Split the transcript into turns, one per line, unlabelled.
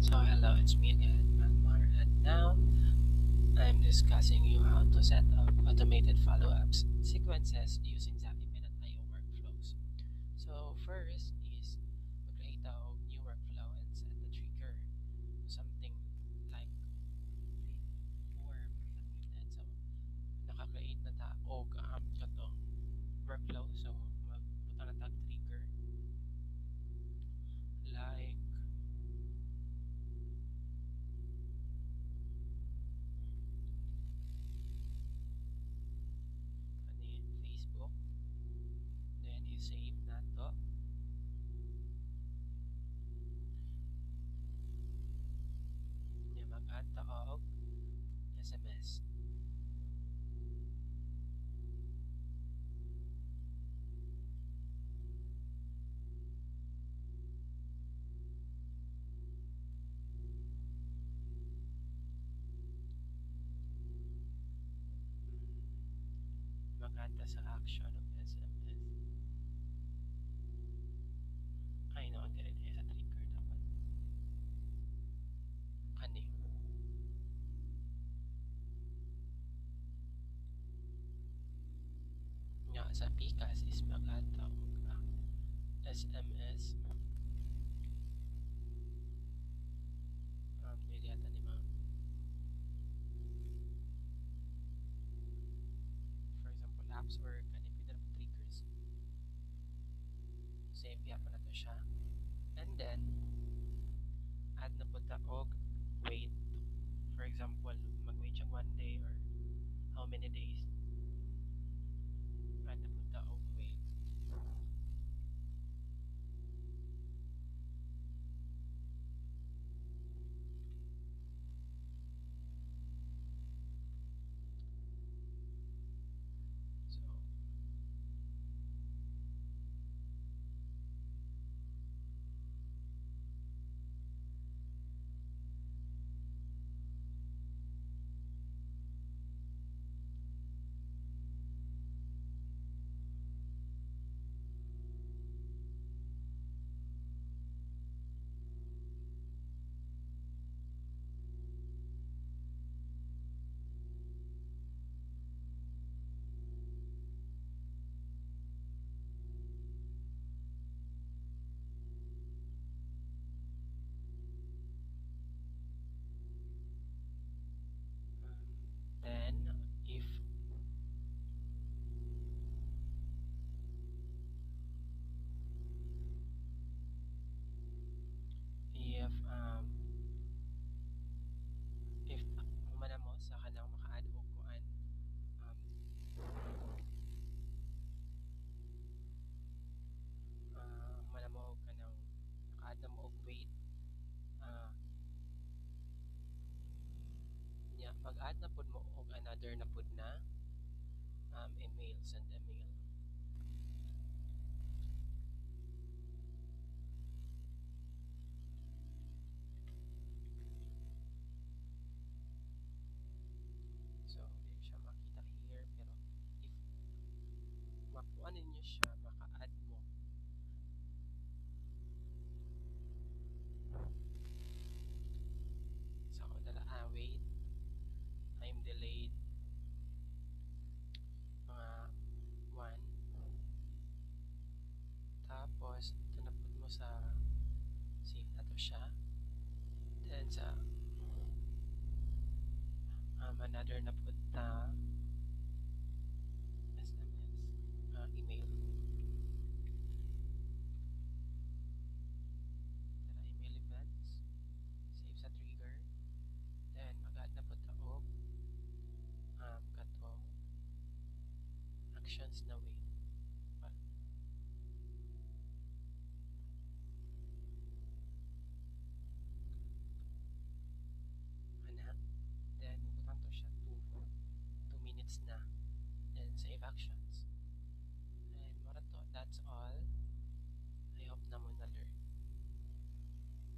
So hello, it's me again, Magmar, and now I'm discussing you how to set up automated follow-ups sequences using Zapier.io workflows. So first is mag-create a new workflow and set the trigger to something like 3, 4 needed. So naka-create na ta og kato workflow. So magpunta na tag trigger like Facebook. Then you save na to. Mag-add ta og SMS. Mag-add ta sa action of SMS. Ay, no, dire sa trigger dapat. Kani. Nga sa PCAS is mag-add ta og SMS. Dili ata ni mga, for example, apps or kani pwede na po triggers. Save ya pa na to siya. And then, add na po ta og wait. For example, mag-wait siya 1 day or how many days. Add na po ta og wait. So, then, if humana mo sa kanang maka-add og kuan humana mo og kanang naka-add na mo og wait mag-add na pud mo og another na pud na email, send email. So, hindi siya makita here, pero if makuha ninyo siya, maka-add mo. So, ako dala, wait, time delayed, mga 1. Tapos, ito na put mo sa save na to siya. Then, sa another na put na SMS, email. Email events, save sa trigger. Then, mag-add na put og katong actions na wait. Then, butang to siya 2 minutes na. Then, save action.